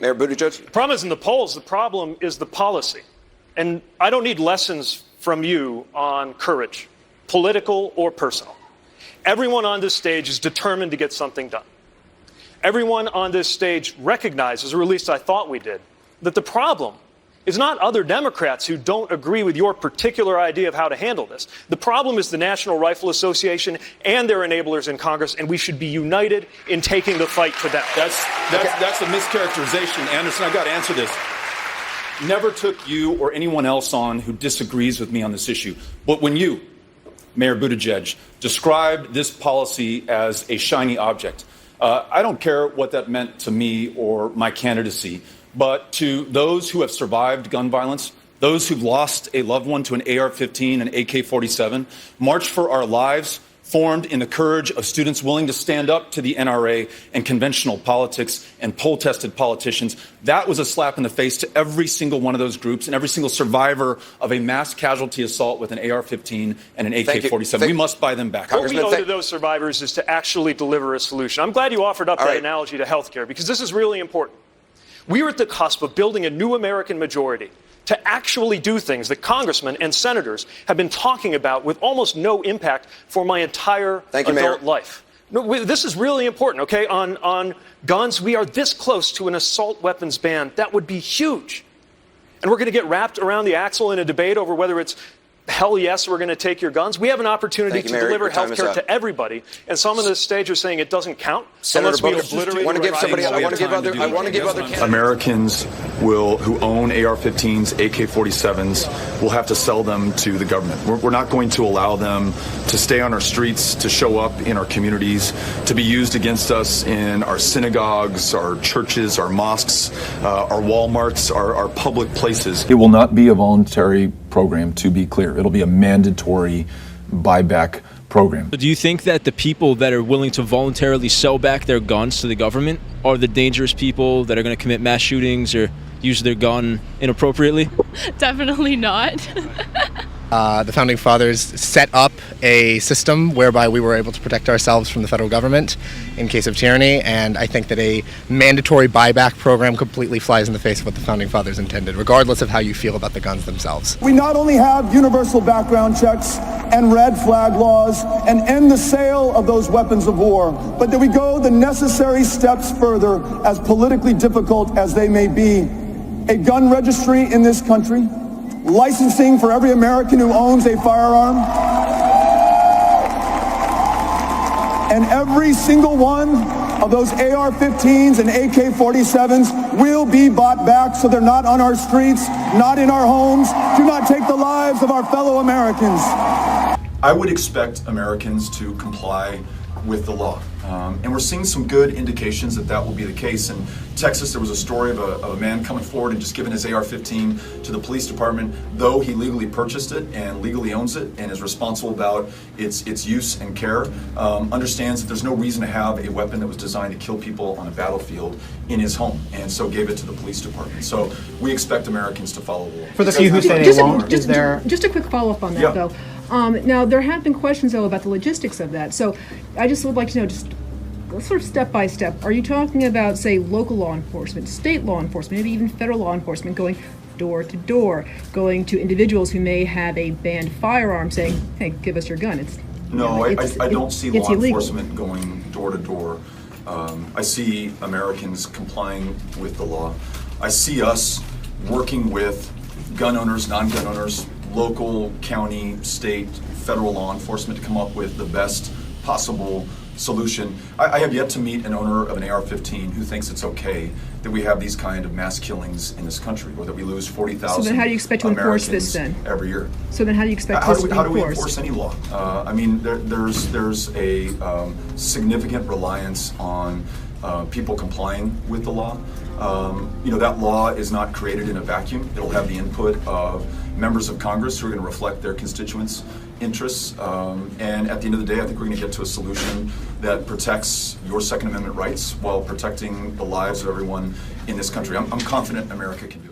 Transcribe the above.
Mayor Buttigieg? The problem isn't the polls. The problem is the policy. And I don't need lessons from you on courage, political or personal. Everyone on this stage is determined to get something done. Everyone on this stage recognizes, or at least I thought we did, that the problem is not other Democrats who don't agree with your particular idea of how to handle this. The problem is the National Rifle Association and their enablers in Congress, and we should be united in taking the fight to them. That's a mischaracterization, Anderson. I've got to answer this. Never took you or anyone else on who disagrees with me on this issue. But when you, Mayor Buttigieg, described this policy as a shiny object, I don't care what that meant to me or my candidacy. But to those who have survived gun violence, those who've lost a loved one to an AR-15 and AK-47, March for Our Lives, formed in the courage of students willing to stand up to the NRA and conventional politics and poll-tested politicians, that was a slap in the face to every single one of those groups and every single survivor of a mass casualty assault with an AR-15 and an AK-47. We must buy them back. What we owe to those survivors is to actually deliver a solution. I'm glad you offered up that analogy to healthcare, because this is really important. We are at the cusp of building a new American majority to actually do things that congressmen and senators have been talking about with almost no impact for my entire adult life. No, this is really important, okay? On guns, we are this close to an assault weapons ban. That would be huge. And we're going to get wrapped around the axle in a debate over whether it's hell yes, we're going to take your guns. We have an opportunity to deliver health care to everybody. And some on this stage are saying it doesn't count unless we obliterate. I want to give other candidates. Americans who own AR-15s, AK-47s, will have to sell them to the government. We're not going to allow them to stay on our streets, to show up in our communities, to be used against us in our synagogues, our churches, our mosques, our Walmarts, our public places. It will not be a voluntary program, to be clear. It'll be a mandatory buyback program. Do you think that the people that are willing to voluntarily sell back their guns to the government are the dangerous people that are going to commit mass shootings or use their gun inappropriately? Definitely not. The Founding Fathers set up a system whereby we were able to protect ourselves from the federal government in case of tyranny, and I think that a mandatory buyback program completely flies in the face of what the Founding Fathers intended, regardless of how you feel about the guns themselves. We not only have universal background checks and red flag laws and end the sale of those weapons of war, but that we go the necessary steps further, as politically difficult as they may be. A gun registry in this country, licensing for every American who owns a firearm, and every single one of those AR-15s and AK-47s will be bought back so they're not on our streets, not in our homes. Do not take the lives of our fellow Americans. I would expect Americans to comply with the law. And we're seeing some good indications that will be the case. In Texas, there was a story of a man coming forward and just giving his AR-15 to the police department, though he legally purchased it and legally owns it and is responsible about its use and care, understands that there's no reason to have a weapon that was designed to kill people on a battlefield in his home, and so gave it to the police department. So we expect Americans to follow the law. For the few who say they won't, is there... Just a quick follow-up on that, though. Now, there have been questions, though, about the logistics of that. So I just would like to know, just sort of step by step, are you talking about, say, local law enforcement, state law enforcement, maybe even federal law enforcement going door to door, going to individuals who may have a banned firearm saying, hey, give us your gun? I don't see law enforcement going door to door. I see Americans complying with the law. I see us working with gun owners, non-gun owners, local, county, state, federal law enforcement to come up with the best possible solution. I have yet to meet an owner of an AR-15 who thinks it's okay that we have these kind of mass killings in this country, or that we lose 40,000 So then how do you expect to enforce this then? Every year. So then how do you expect this to be enforced? How do we enforce any law? I mean, there's a significant reliance on people complying with the law. That law is not created in a vacuum. It'll have the input of members of Congress who are going to reflect their constituents' interests. And at the end of the day, I think we're going to get to a solution that protects your Second Amendment rights while protecting the lives of everyone in this country. I'm confident America can do it.